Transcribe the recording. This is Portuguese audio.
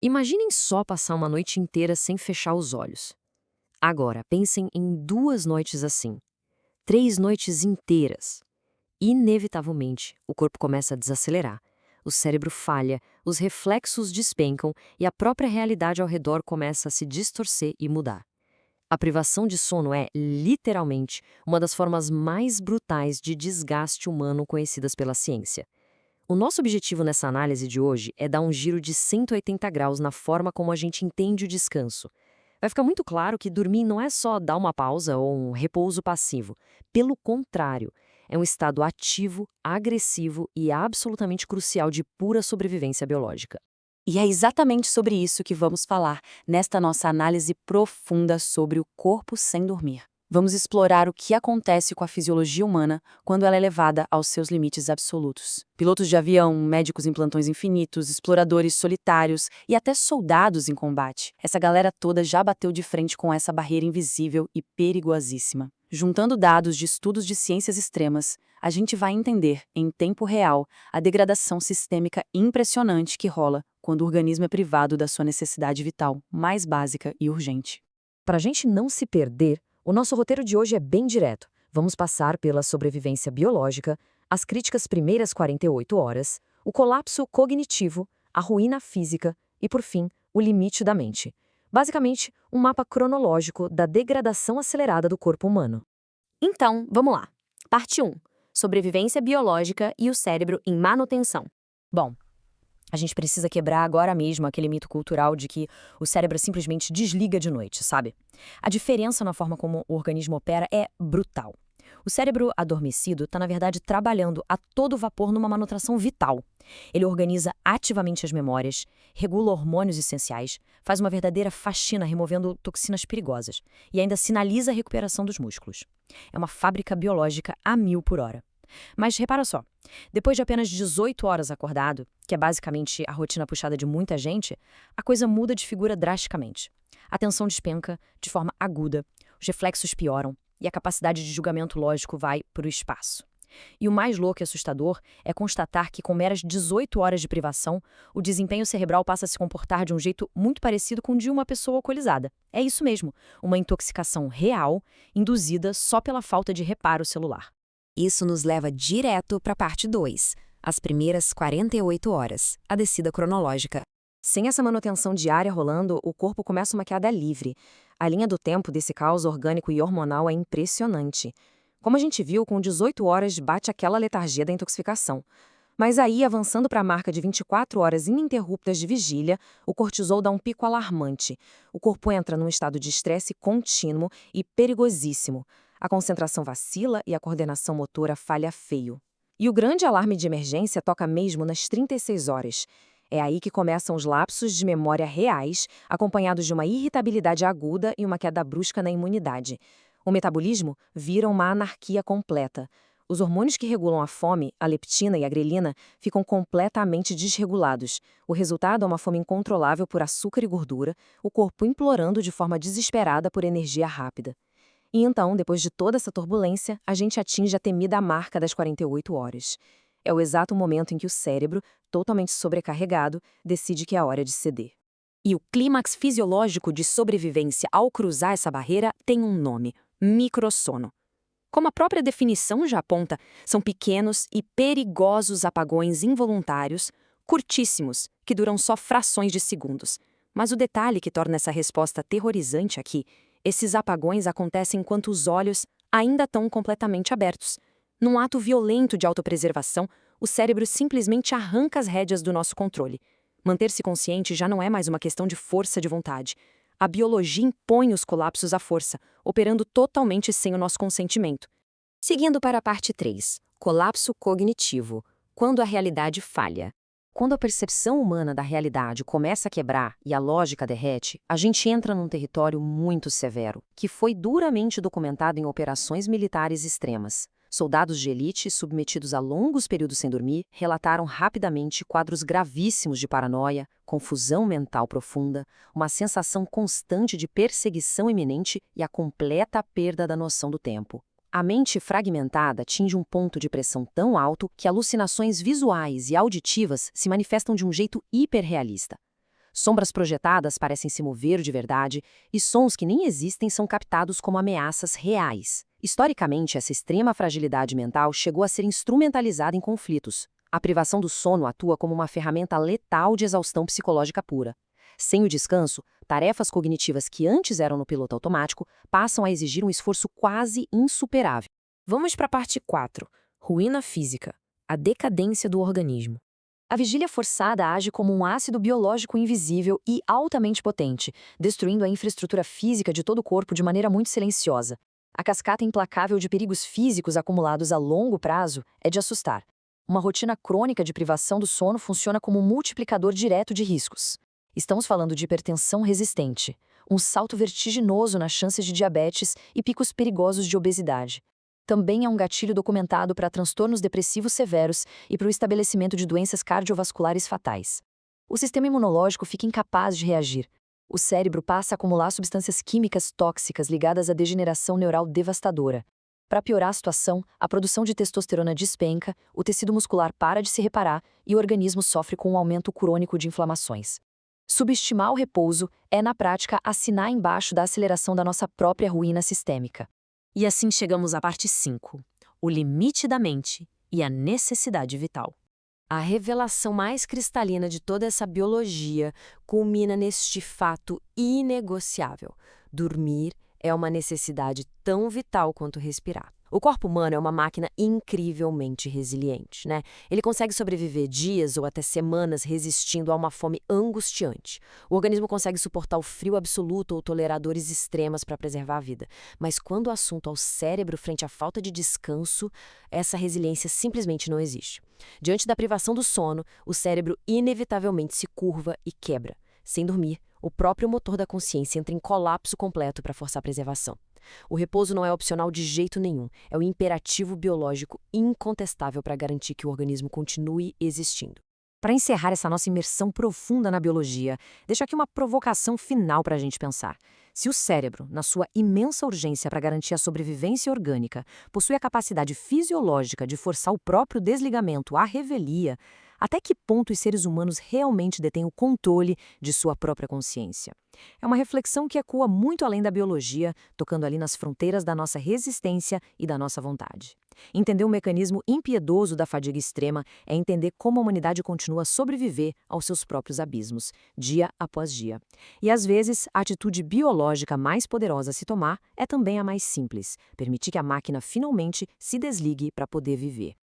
Imaginem só passar uma noite inteira sem fechar os olhos. Agora, pensem em 2 noites assim. 3 noites inteiras. Inevitavelmente, o corpo começa a desacelerar. O cérebro falha, os reflexos despencam e a própria realidade ao redor começa a se distorcer e mudar. A privação de sono é, literalmente, uma das formas mais brutais de desgaste humano conhecidas pela ciência. O nosso objetivo nessa análise de hoje é dar um giro de 180 graus na forma como a gente entende o descanso. Vai ficar muito claro que dormir não é só dar uma pausa ou um repouso passivo. Pelo contrário, é um estado ativo, agressivo e absolutamente crucial de pura sobrevivência biológica. E é exatamente sobre isso que vamos falar nesta nossa análise profunda sobre o corpo sem dormir. Vamos explorar o que acontece com a fisiologia humana quando ela é levada aos seus limites absolutos. Pilotos de avião, médicos em plantões infinitos, exploradores solitários e até soldados em combate. Essa galera toda já bateu de frente com essa barreira invisível e perigosíssima. Juntando dados de estudos de ciências extremas, a gente vai entender, em tempo real, a degradação sistêmica impressionante que rola quando o organismo é privado da sua necessidade vital mais básica e urgente. Para a gente não se perder, o nosso roteiro de hoje é bem direto. Vamos passar pela sobrevivência biológica, as críticas primeiras 48 horas, o colapso cognitivo, a ruína física e, por fim, o limite da mente. Basicamente, um mapa cronológico da degradação acelerada do corpo humano. Então, vamos lá. Parte 1. Sobrevivência biológica e o cérebro em manutenção. Bom, a gente precisa quebrar agora mesmo aquele mito cultural de que o cérebro simplesmente desliga de noite, sabe? A diferença na forma como o organismo opera é brutal. O cérebro adormecido está, na verdade, trabalhando a todo vapor numa manutenção vital. Ele organiza ativamente as memórias, regula hormônios essenciais, faz uma verdadeira faxina removendo toxinas perigosas e ainda sinaliza a recuperação dos músculos. É uma fábrica biológica a 1000 por hora. Mas repara só, depois de apenas 18 horas acordado, que é basicamente a rotina puxada de muita gente, a coisa muda de figura drasticamente. A tensão despenca de forma aguda, os reflexos pioram e a capacidade de julgamento lógico vai para o espaço. E o mais louco e assustador é constatar que com meras 18 horas de privação, o desempenho cerebral passa a se comportar de um jeito muito parecido com o de uma pessoa alcoolizada. É isso mesmo, uma intoxicação real, induzida só pela falta de reparo celular. Isso nos leva direto para a parte 2, as primeiras 48 horas, a descida cronológica. Sem essa manutenção diária rolando, o corpo começa uma queda livre. A linha do tempo desse caos orgânico e hormonal é impressionante. Como a gente viu, com 18 horas bate aquela letargia da intoxicação. Mas aí, avançando para a marca de 24 horas ininterruptas de vigília, o cortisol dá um pico alarmante. O corpo entra num estado de estresse contínuo e perigosíssimo. A concentração vacila e a coordenação motora falha feio. E o grande alarme de emergência toca mesmo nas 36 horas. É aí que começam os lapsos de memória reais, acompanhados de uma irritabilidade aguda e uma queda brusca na imunidade. O metabolismo vira uma anarquia completa. Os hormônios que regulam a fome, a leptina e a grelina, ficam completamente desregulados. O resultado é uma fome incontrolável por açúcar e gordura, o corpo implorando de forma desesperada por energia rápida. E então, depois de toda essa turbulência, a gente atinge a temida marca das 48 horas. É o exato momento em que o cérebro, totalmente sobrecarregado, decide que é a hora de ceder. E o clímax fisiológico de sobrevivência ao cruzar essa barreira tem um nome: microsono. Como a própria definição já aponta, são pequenos e perigosos apagões involuntários, curtíssimos, que duram só frações de segundos. Mas o detalhe que torna essa resposta aterrorizante aqui: esses apagões acontecem enquanto os olhos ainda estão completamente abertos. Num ato violento de autopreservação, o cérebro simplesmente arranca as rédeas do nosso controle. Manter-se consciente já não é mais uma questão de força de vontade. A biologia impõe os colapsos à força, operando totalmente sem o nosso consentimento. Seguindo para a parte 3, colapso cognitivo, quando a realidade falha. Quando a percepção humana da realidade começa a quebrar e a lógica derrete, a gente entra num território muito severo, que foi duramente documentado em operações militares extremas. Soldados de elite, submetidos a longos períodos sem dormir, relataram rapidamente quadros gravíssimos de paranoia, confusão mental profunda, uma sensação constante de perseguição iminente e a completa perda da noção do tempo. A mente fragmentada atinge um ponto de pressão tão alto que alucinações visuais e auditivas se manifestam de um jeito hiperrealista. Sombras projetadas parecem se mover de verdade e sons que nem existem são captados como ameaças reais. Historicamente, essa extrema fragilidade mental chegou a ser instrumentalizada em conflitos. A privação do sono atua como uma ferramenta letal de exaustão psicológica pura. Sem o descanso, tarefas cognitivas que antes eram no piloto automático passam a exigir um esforço quase insuperável. Vamos para a parte 4. Ruína física. A decadência do organismo. A vigília forçada age como um ácido biológico invisível e altamente potente, destruindo a infraestrutura física de todo o corpo de maneira muito silenciosa. A cascata implacável de perigos físicos acumulados a longo prazo é de assustar. Uma rotina crônica de privação do sono funciona como um multiplicador direto de riscos. Estamos falando de hipertensão resistente, um salto vertiginoso nas chances de diabetes e picos perigosos de obesidade. Também é um gatilho documentado para transtornos depressivos severos e para o estabelecimento de doenças cardiovasculares fatais. O sistema imunológico fica incapaz de reagir. O cérebro passa a acumular substâncias químicas tóxicas ligadas à degeneração neural devastadora. Para piorar a situação, a produção de testosterona despenca, o tecido muscular para de se reparar e o organismo sofre com um aumento crônico de inflamações. Subestimar o repouso é, na prática, assinar embaixo da aceleração da nossa própria ruína sistêmica. E assim chegamos à parte 5. O limite da mente e a necessidade vital. A revelação mais cristalina de toda essa biologia culmina neste fato inegociável. Dormir é uma necessidade tão vital quanto respirar. O corpo humano é uma máquina incrivelmente resiliente, né? Ele consegue sobreviver dias ou até semanas resistindo a uma fome angustiante. O organismo consegue suportar o frio absoluto ou tolerar dores extremas para preservar a vida. Mas quando o assunto é o cérebro frente à falta de descanso, essa resiliência simplesmente não existe. Diante da privação do sono, o cérebro inevitavelmente se curva e quebra. Sem dormir, o próprio motor da consciência entra em colapso completo para forçar a preservação. O repouso não é opcional de jeito nenhum, é o imperativo biológico incontestável para garantir que o organismo continue existindo. Para encerrar essa nossa imersão profunda na biologia, deixo aqui uma provocação final para a gente pensar. Se o cérebro, na sua imensa urgência para garantir a sobrevivência orgânica, possui a capacidade fisiológica de forçar o próprio desligamento à revelia, até que ponto os seres humanos realmente detêm o controle de sua própria consciência? É uma reflexão que ecoa muito além da biologia, tocando ali nas fronteiras da nossa resistência e da nossa vontade. Entender o mecanismo impiedoso da fadiga extrema é entender como a humanidade continua a sobreviver aos seus próprios abismos, dia após dia. E às vezes, a atitude biológica mais poderosa a se tomar é também a mais simples, permitir que a máquina finalmente se desligue para poder viver.